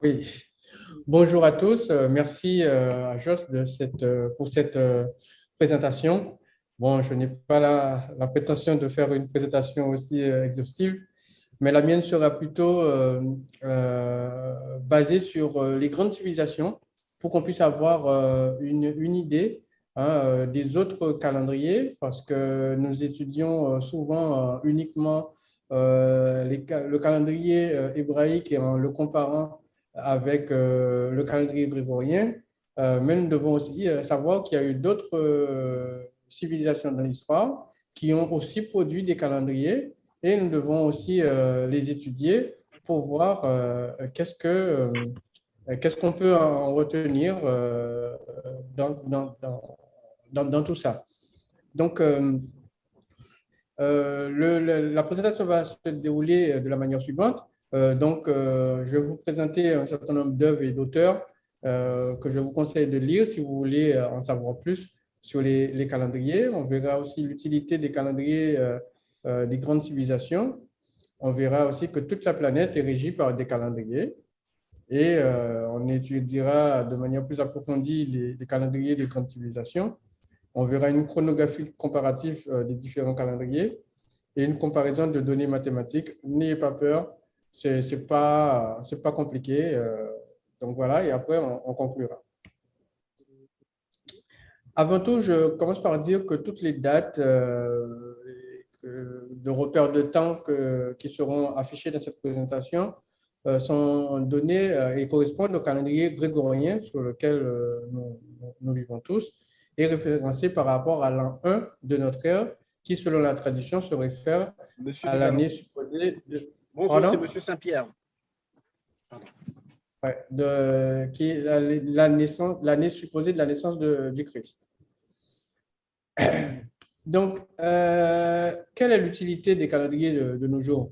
Oui, bonjour à tous. Merci à Jos pour cette présentation. Bon, je n'ai pas la prétention de faire une présentation aussi exhaustive, mais la mienne sera plutôt basée sur les grandes civilisations pour qu'on puisse avoir une idée des autres calendriers, parce que nous étudions souvent uniquement le calendrier hébraïque et en le comparant avec le calendrier grégorien, mais nous devons aussi savoir qu'il y a eu d'autres civilisations dans l'histoire qui ont aussi produit des calendriers et nous devons aussi les étudier pour voir qu'est-ce qu'on peut en retenir dans, dans, dans, dans tout ça. Donc, la présentation va se dérouler de la manière suivante. Je vais vous présenter un certain nombre d'œuvres et d'auteurs que je vous conseille de lire si vous voulez en savoir plus sur les calendriers. On verra aussi l'utilité des calendriers des grandes civilisations. On verra aussi que toute la planète est régie par des calendriers. Et on étudiera de manière plus approfondie les calendriers des grandes civilisations. On verra une chronographie comparative des différents calendriers et une comparaison de données mathématiques. N'ayez pas peur, c'est pas compliqué. Donc voilà, et après, on conclura. Avant tout, je commence par dire que toutes les dates de repères de temps qui seront affichées dans cette présentation sont données et correspondent au calendrier grégorien sur lequel nous vivons tous et référencés par rapport à l'an 1 de notre ère, qui, selon la tradition, se réfère Monsieur à Duvallon. l'année supposée de... Bonjour, c'est Pardon? Monsieur Saint-Pierre. Ouais, qui est l'année supposée de la naissance du Christ. Donc, quelle est l'utilité des calendriers de nos jours?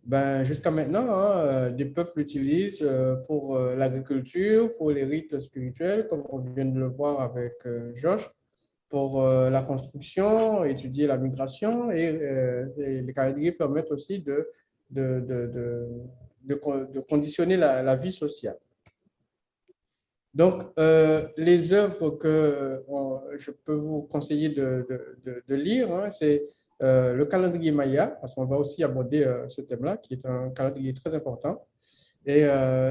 Ben, jusqu'à maintenant, des peuples l'utilisent pour l'agriculture, pour les rites spirituels, comme on vient de le voir avec Josh, pour la construction, étudier la migration, et les calendriers permettent aussi de, de, de, de conditionner la vie sociale. Donc, les œuvres que je peux vous conseiller de lire, c'est le calendrier Maya, parce qu'on va aussi aborder ce thème-là, qui est un calendrier très important, et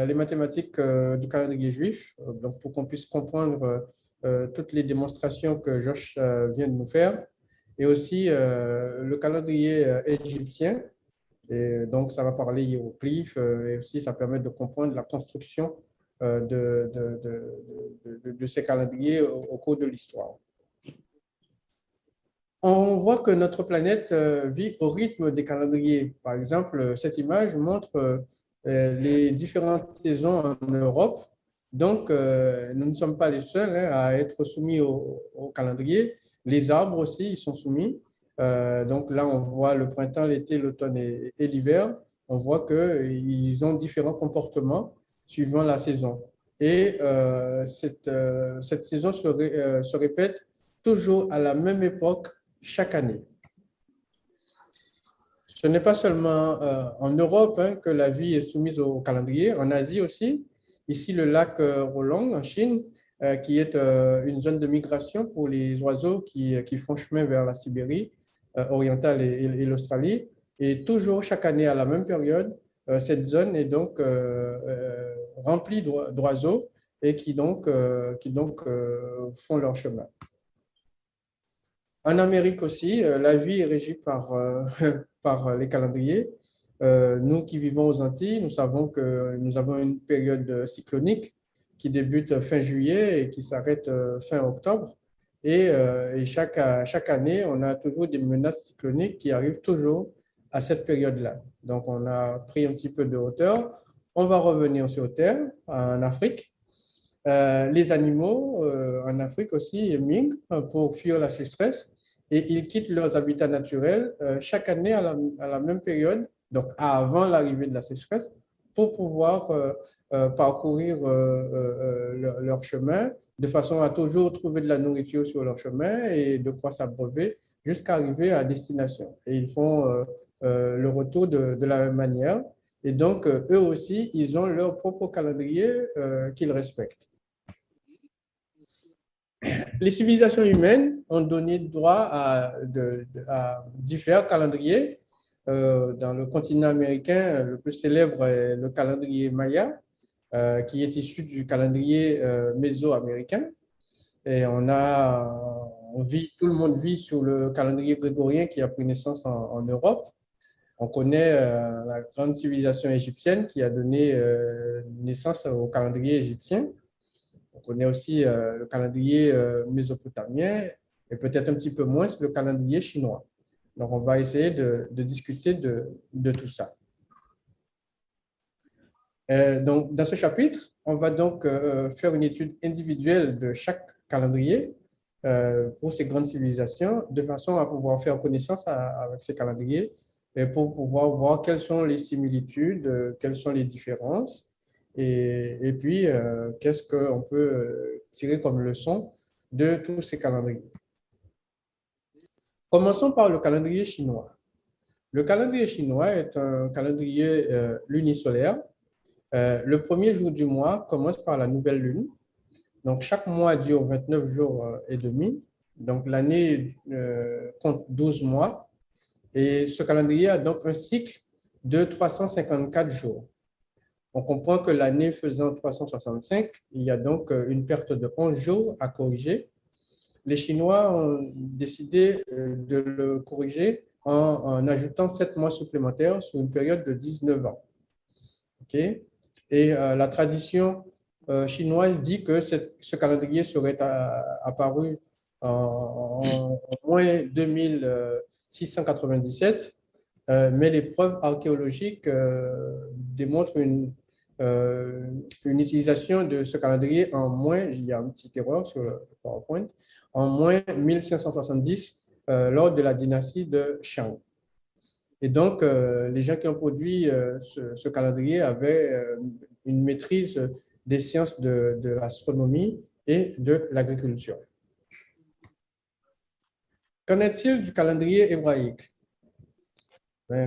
les mathématiques du calendrier juif, donc pour qu'on puisse comprendre toutes les démonstrations que Josh vient de nous faire, et aussi le calendrier égyptien, et donc ça va parler hiéroglyphes, et aussi ça permet de comprendre la construction de ces calendriers au cours de l'histoire. On voit que notre planète vit au rythme des calendriers. Par exemple, cette image montre les différentes saisons en Europe. Donc, nous ne sommes pas les seuls à être soumis au calendrier. Les arbres aussi, ils sont soumis. Donc là, on voit le printemps, l'été, l'automne et l'hiver. On voit qu'ils ont différents comportements suivant la saison. Et cette saison se répète toujours à la même époque chaque année. Ce n'est pas seulement en Europe que la vie est soumise au calendrier, en Asie aussi. Ici, le lac Rolong en Chine, qui est une zone de migration pour les oiseaux qui font chemin vers la Sibérie orientale et l'Australie. Et toujours chaque année à la même période, cette zone est donc remplie d'oiseaux et qui donc font leur chemin. En Amérique aussi, la vie est régie par les calendriers. Nous qui vivons aux Antilles, nous savons que nous avons une période cyclonique qui débute fin juillet et qui s'arrête fin octobre. Et chaque année, on a toujours des menaces cycloniques qui arrivent toujours à cette période-là. Donc, on a pris un petit peu de hauteur. On va revenir sur Terre, en Afrique. Les animaux en Afrique aussi migrent pour fuir la sécheresse et ils quittent leurs habitats naturels chaque année à la même période, donc avant l'arrivée de la sécheresse, pour pouvoir parcourir leur chemin de façon à toujours trouver de la nourriture sur leur chemin et de quoi s'abreuver jusqu'à arriver à destination. Et ils font le retour de la même manière. Et donc, eux aussi, ils ont leur propre calendrier qu'ils respectent. Les civilisations humaines ont donné droit à différents calendriers. Dans le continent américain, le plus célèbre est le calendrier Maya, qui est issu du calendrier mésoaméricain. Et tout le monde vit sous le calendrier grégorien qui a pris naissance en Europe. On connaît la grande civilisation égyptienne qui a donné naissance au calendrier égyptien. On connaît aussi le calendrier mésopotamien et peut-être un petit peu moins le calendrier chinois. Donc, on va essayer de discuter de tout ça. Donc, dans ce chapitre, on va donc faire une étude individuelle de chaque calendrier pour ces grandes civilisations, de façon à pouvoir faire connaissance avec ces calendriers et pour pouvoir voir quelles sont les similitudes, quelles sont les différences, et puis qu'est-ce qu'on peut tirer comme leçon de tous ces calendriers. Commençons par le calendrier chinois. Le calendrier chinois est un calendrier lunisolaire. Le premier jour du mois commence par la nouvelle lune. Donc, chaque mois dure 29 jours et demi. Donc, l'année compte 12 mois. Et ce calendrier a donc un cycle de 354 jours. On comprend que l'année faisant 365, il y a donc une perte de 11 jours à corriger. Les Chinois ont décidé de le corriger en ajoutant 7 mois supplémentaires sur une période de 19 ans. Okay? Et la tradition chinoise dit que ce calendrier serait apparu en moins 2697, mais les preuves archéologiques démontrent une utilisation de ce calendrier en moins, il y a une petite erreur sur le PowerPoint, en moins 1570 lors de la dynastie de Shang. Et donc, les gens qui ont produit ce calendrier avaient une maîtrise des sciences de l'astronomie et de l'agriculture. Qu'en est-il du calendrier hébraïque?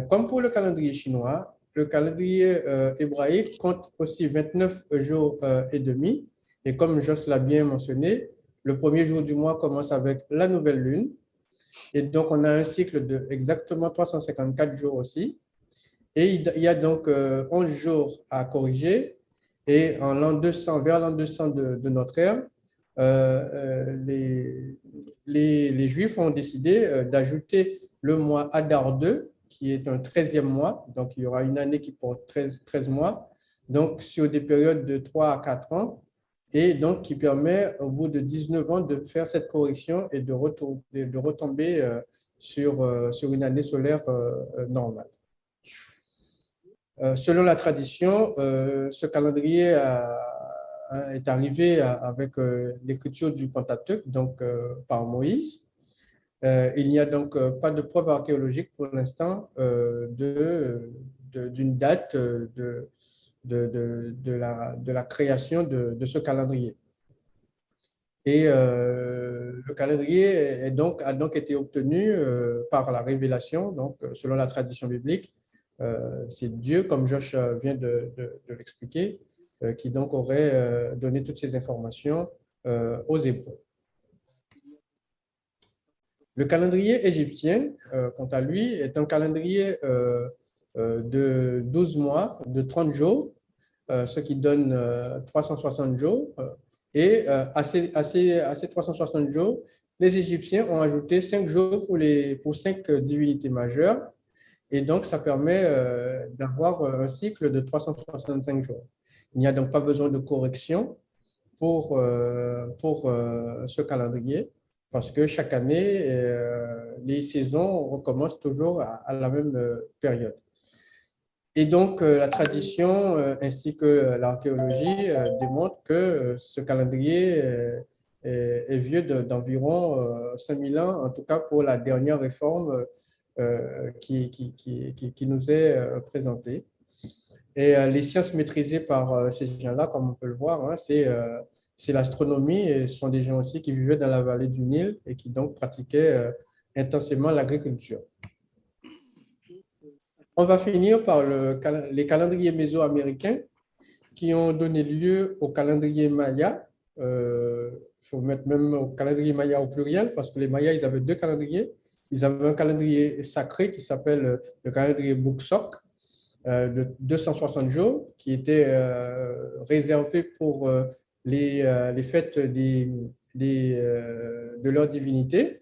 Comme pour le calendrier chinois, le calendrier hébraïque compte aussi 29 jours et demi. Et comme Joss l'a bien mentionné, le premier jour du mois commence avec la nouvelle lune. Et donc, on a un cycle de exactement 354 jours aussi. Et il y a donc 11 jours à corriger. Et en l'an 200, vers l'an 200 de notre ère, les Juifs ont décidé d'ajouter le mois Adar 2, qui est un 13e mois. Donc, il y aura une année qui porte 13 mois. Donc, sur des périodes de 3 à 4 ans. Et donc, qui permet, au bout de 19 ans, de faire cette correction et de retomber sur une année solaire normale. Selon la tradition, ce calendrier est arrivé avec l'écriture du Pentateuque, donc par Moïse. Il n'y a donc pas de preuve archéologique pour l'instant d'une date de la création de ce calendrier. Et le calendrier a donc été obtenu par la révélation, donc selon la tradition biblique. C'est Dieu, comme Josh vient de l'expliquer, qui donc aurait donné toutes ces informations aux Hébreux. Le calendrier égyptien, quant à lui, est un calendrier de 12 mois, de 30 jours, ce qui donne 360 jours. Et à ces 360 jours, les Égyptiens ont ajouté 5 jours pour 5 divinités majeures. Et donc, ça permet d'avoir un cycle de 365 jours. Il n'y a donc pas besoin de correction pour ce calendrier, parce que chaque année, les saisons recommencent toujours à la même période. Et donc, la tradition ainsi que l'archéologie démontrent que ce calendrier est vieux d'environ 5000 ans, en tout cas pour la dernière réforme qui nous est présentée. Et les sciences maîtrisées par ces gens-là, comme on peut le voir, hein, c'est l'astronomie, et ce sont des gens aussi qui vivaient dans la vallée du Nil et qui donc pratiquaient intensément l'agriculture. On va finir par les calendriers mésoaméricains qui ont donné lieu au calendrier Maya. Il faut mettre même au calendrier Maya au pluriel parce que les Mayas, ils avaient deux calendriers. Ils avaient un calendrier sacré qui s'appelle le calendrier Buksok de 260 jours qui était réservé pour les fêtes de leur divinité.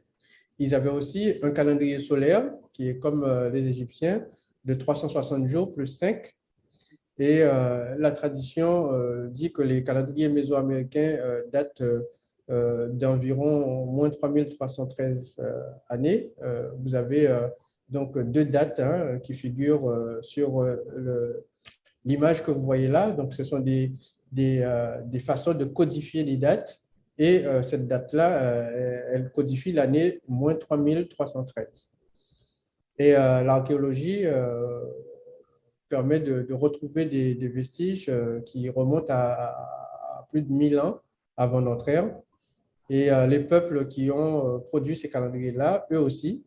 Ils avaient aussi un calendrier solaire qui est comme les Égyptiens de 360 jours plus 5. Et la tradition dit que les calendriers mésoaméricains datent d'environ moins 3313 années. Vous avez donc deux dates hein, qui figurent sur l'image que vous voyez là. Donc, ce sont des façons de codifier les dates. Et cette date-là, elle codifie l'année moins 3313. Et l'archéologie permet de retrouver des vestiges qui remontent à plus de 1000 ans avant notre ère. Et les peuples qui ont produit ces calendriers-là, eux aussi,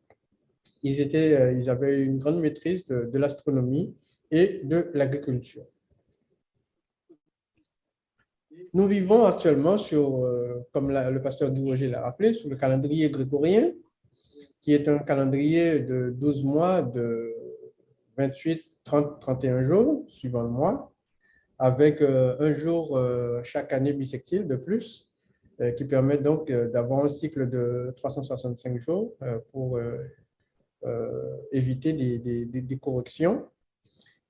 ils avaient une grande maîtrise de l'astronomie et de l'agriculture. Nous vivons actuellement sur, comme le pasteur Guy Roger l'a rappelé, sur le calendrier grégorien, qui est un calendrier de 12 mois de 28, 30, 31 jours, suivant le mois, avec un jour chaque année bissextile de plus, qui permet donc d'avoir un cycle de 365 jours pour éviter des corrections.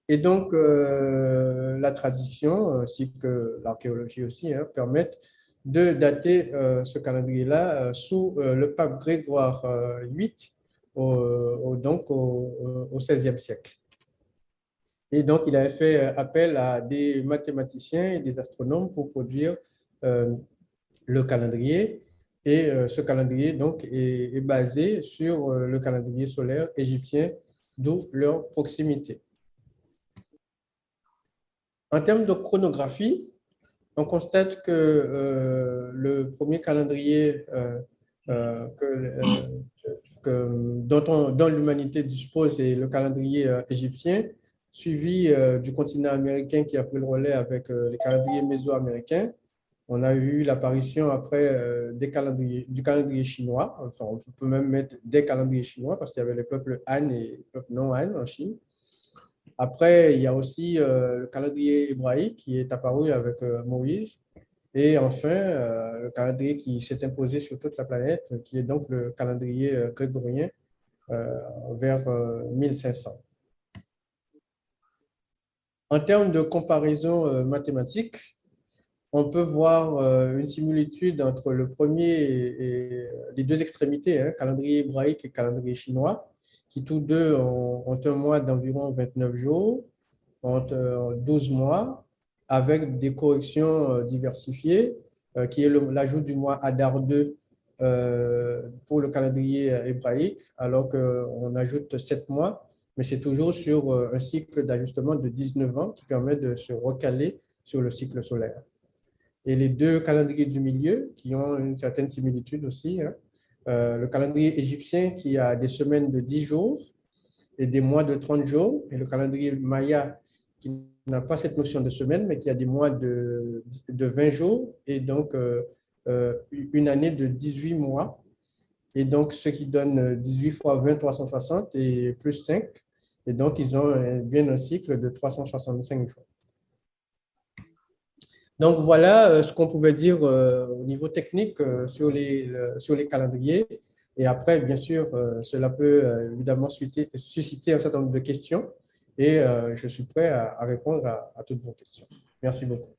Et donc, la tradition, ainsi que l'archéologie aussi, hein, permettent de dater ce calendrier-là sous le pape Grégoire VIII, donc au XVIe siècle. Et donc, il avait fait appel à des mathématiciens et des astronomes pour produire le calendrier. Et ce calendrier donc, est basé sur le calendrier solaire égyptien, d'où leur proximité. En termes de chronographie, on constate que le premier calendrier dont l'humanité dispose est le calendrier égyptien, suivi du continent américain qui a pris le relais avec les calendriers mésoaméricains. On a eu l'apparition après du calendrier chinois. Enfin, on peut même mettre des calendriers chinois parce qu'il y avait les peuples Han et les peuples non Han en Chine. Après, il y a aussi le calendrier hébraïque qui est apparu avec Moïse. Et enfin, le calendrier qui s'est imposé sur toute la planète, qui est donc le calendrier grégorien vers 1500. En termes de comparaison mathématique, on peut voir une similitude entre le premier et les deux extrémités, hein, calendrier hébraïque et calendrier chinois, qui tous deux ont un mois d'environ 29 jours, ont 12 mois, avec des corrections diversifiées, qui est l'ajout du mois Adar 2 pour le calendrier hébraïque, alors qu'on ajoute 7 mois, mais c'est toujours sur un cycle d'ajustement de 19 ans qui permet de se recaler sur le cycle solaire. Et les deux calendriers du milieu, qui ont une certaine similitude aussi, hein. Le calendrier égyptien qui a des semaines de 10 jours et des mois de 30 jours, et le calendrier maya qui n'a pas cette notion de semaine, mais qui a des mois de 20 jours, et donc une année de 18 mois. Et donc, ce qui donne 18 fois 20, 360 et plus 5. Et donc, ils ont bien un cycle de 365 jours. Donc, voilà ce qu'on pouvait dire au niveau technique sur les calendriers. Et après, bien sûr, cela peut évidemment susciter un certain nombre de questions. Et je suis prêt à répondre à toutes vos questions. Merci beaucoup.